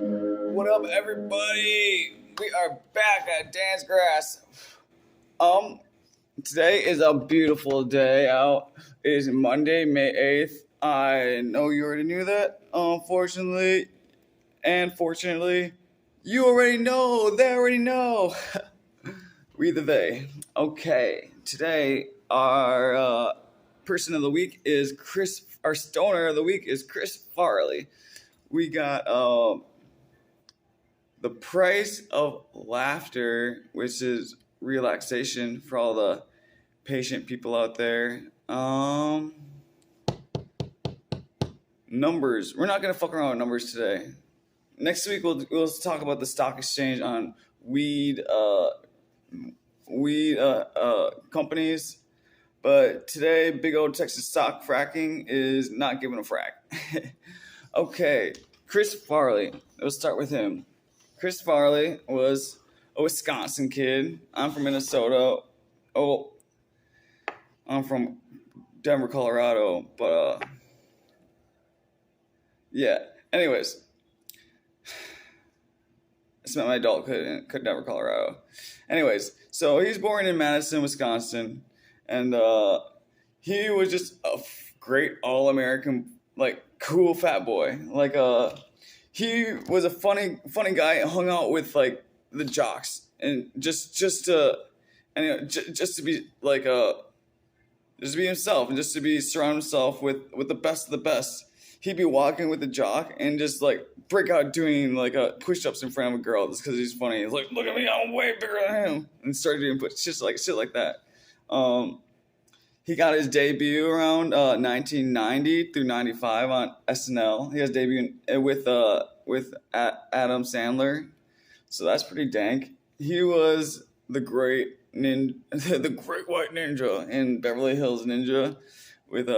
What up, everybody? We are back at Danz Grass. Today is a beautiful day out. It is Monday, May 8th. I know you already knew that. Unfortunately, and fortunately, you already know. They already know. We the they. Okay, today our person of the week is Chris. Our stoner of the week is Chris Farley. We got The Price of Laughter, which is relaxation for all the patient people out there. Numbers. We're not gonna fuck around with numbers today. Next week we'll talk about the stock exchange on weed companies. But today, big old Texas stock fracking is not giving a frack. Okay, Chris Farley. Let's start with him. Chris Farley was a Wisconsin kid. I'm from Minnesota. Oh, I'm from Denver, Colorado. But, yeah. Anyways, I spent my adulthood in Denver, Colorado. Anyways, so he's born in Madison, Wisconsin. And he was just a great all-American, like, cool fat boy. Like, he was a funny guy and hung out with, like, the jocks. And just to be, like, just to be himself. And just to be surround himself with the best of the best. He'd be walking with the jock and just, like, break out doing, like, push-ups in front of a girl just because he's funny. He's like, look at me, I'm way bigger than him. And started doing shit like that. He got his debut around 1990 through 95 on SNL. He has debut with Adam Sandler, so that's pretty dank. He was the great the Great White Ninja in Beverly Hills Ninja, with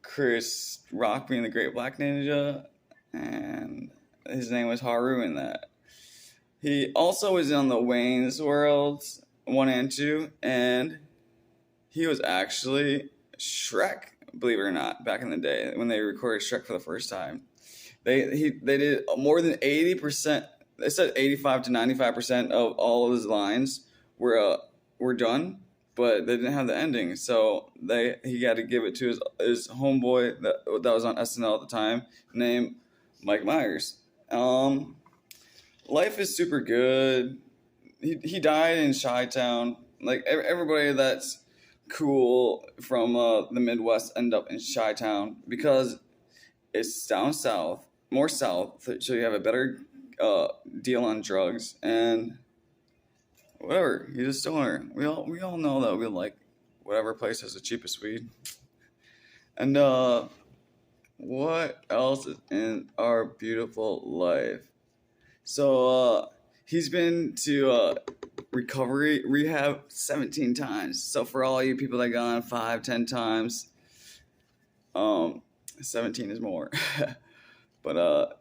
Chris Rock being the Great Black Ninja, and his name was Haru in that. He also was on the Wayne's World 1 and 2, and he was actually Shrek, believe it or not, back in the day when they recorded Shrek for the first time. They did more than 80%. They said 85 to 95% of all of his lines were done, but they didn't have the ending, so he had to give it to his homeboy that was on SNL at the time, named Mike Myers. Life is super good. He died in Chi-Town. Like, everybody that's cool from the Midwest end up in Chi-Town because it's down south, more south, so you have a better deal on drugs and whatever. He's a stoner. We all know that we like whatever place has the cheapest weed. And what else is in our beautiful life? So he's been to rehab 17 times. So for all you people that gone 5, 10 times, 17 is more. But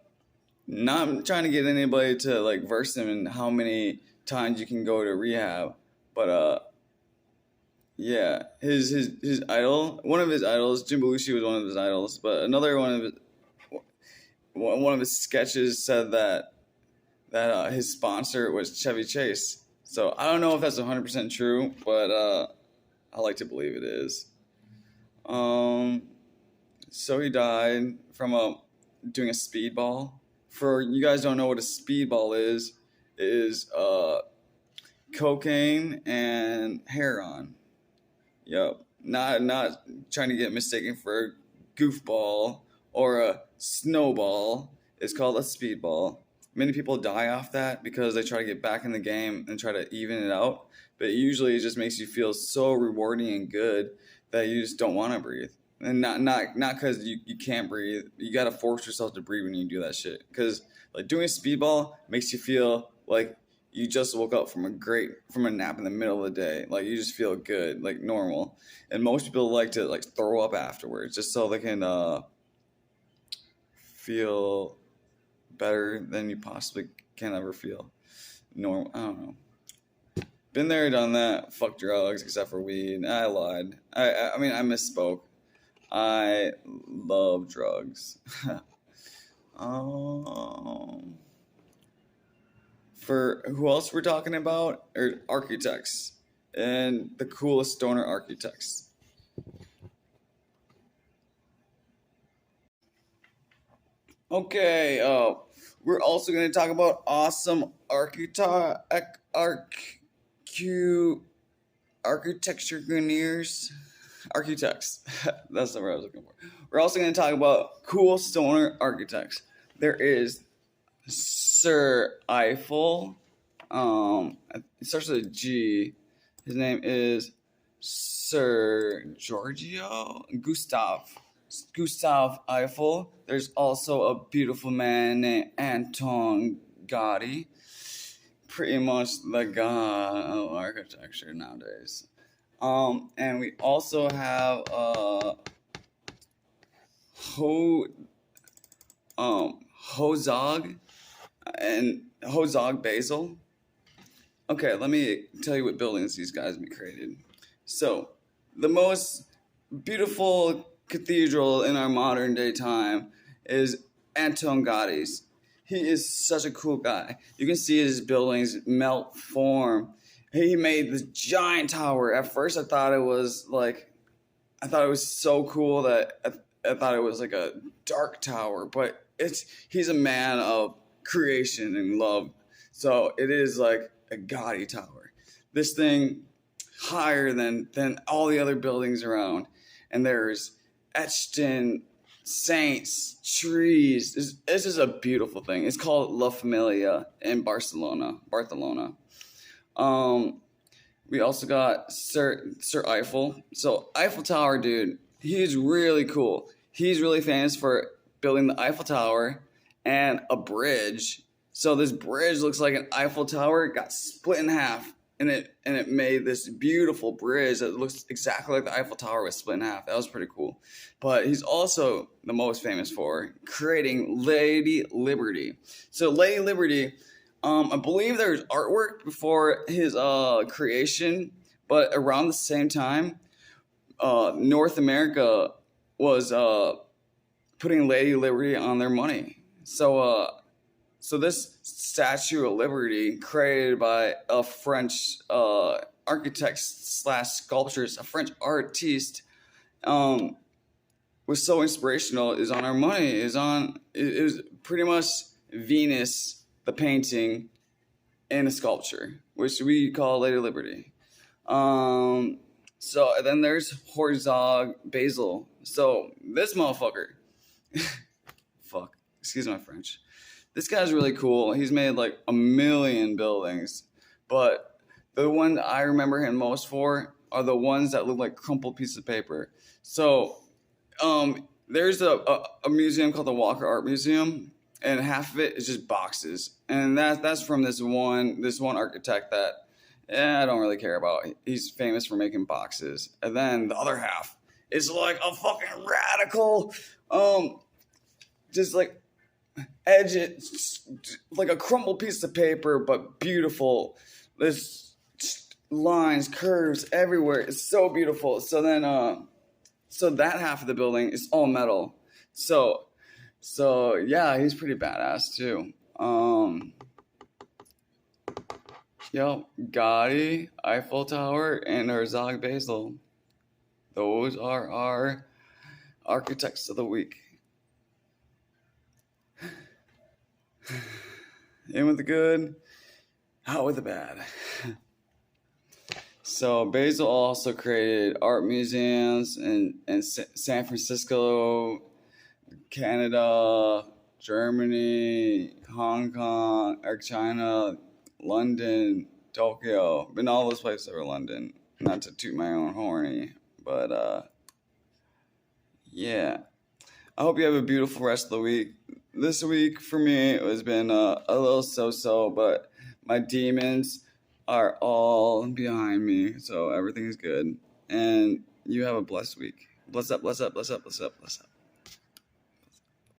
not trying to get anybody to, like, verse him in how many times you can go to rehab. But yeah, his idol, one of his idols, Jim Belushi was one of his idols. But another one of his sketches said that his sponsor was Chevy Chase. So I don't know if that's 100% true, but I like to believe it is. So he died from doing a speedball. For you guys don't know what a speedball is cocaine and heroin. Yep. Not trying to get mistaken for a goofball or a snowball. It's called a speedball. Many people die off that because they try to get back in the game and try to even it out. But usually it just makes you feel so rewarding and good that you just don't want to breathe. And not because you can't breathe. You got to force yourself to breathe when you do that shit. Because, like, doing a speedball makes you feel like you just woke up from a nap in the middle of the day. Like, you just feel good, like normal. And most people like to, like, throw up afterwards just so they can feel better than you possibly can ever feel. Normal. I don't know. Been there, done that. Fuck drugs, except for weed. I lied. I mean, I misspoke. I love drugs. Um, for who else we're talking about? Or architects and the coolest stoner architects. Okay, we're also going to talk about awesome architecture engineers, architects. That's the word I was looking for. We're also going to talk about cool stoner architects. There is Sir Eiffel. It starts with a G. His name is Sir Gustav Eiffel. There's also a beautiful man named Anton Gaudi. Pretty much the god of architecture nowadays. And we also have Hozog and Hozog Basil. Okay, let me tell you what buildings these guys created. So, the most beautiful cathedral in our modern day time is Anton Gaudi's. He is such a cool guy. You can see his buildings melt form. He made this giant tower. At first, I thought it was so cool that I thought it was like a dark tower, but he's a man of creation and love. So it is like a gaudy tower. This thing higher than all the other buildings around, and there's etched in saints, trees. This is a beautiful thing. It's called La Familia in Barcelona. We also got Sir Eiffel. So Eiffel Tower, dude, he's really cool. He's really famous for building the Eiffel Tower and a bridge. So this bridge looks like an Eiffel Tower. It got split in half, and it made this beautiful bridge that looks exactly like the Eiffel Tower was split in half. That was pretty cool. But he's also the most famous for creating Lady Liberty. So Lady Liberty, I believe there's artwork before his creation, but around the same time, North America was putting Lady Liberty on their money. So this Statue of Liberty, created by a French architect / sculptorist, a French artiste, was so inspirational. Is on our money. It was pretty much Venus, the painting, and a sculpture, which we call Lady Liberty. So then there's Herzog Basil. So this motherfucker, excuse my French. This guy's really cool. He's made like 1 million buildings, but the one I remember him most for are the ones that look like crumpled pieces of paper. So there's a museum called the Walker Art Museum, and half of it is just boxes, and that's from this one architect that I don't really care about. He's famous for making boxes, and then the other half is like a fucking radical, just like edge it like a crumpled piece of paper, but beautiful. There's lines, curves everywhere. It's so beautiful. So then, so that half of the building is all metal. So yeah, he's pretty badass too. Gaudi, Eiffel Tower, and Herzog Basel. Those are our architects of the week. In with the good, out with the bad. So Basil also created art museums in San Francisco, Canada, Germany, Hong Kong, or China, London, Tokyo. Been all those places over London. Not to toot my own horny, but yeah. I hope you have a beautiful rest of the week. This week for me it has been a little so-so, but my demons are all behind me, so everything is good. And you have a blessed week. Bless up, bless up, bless up, bless up, bless up.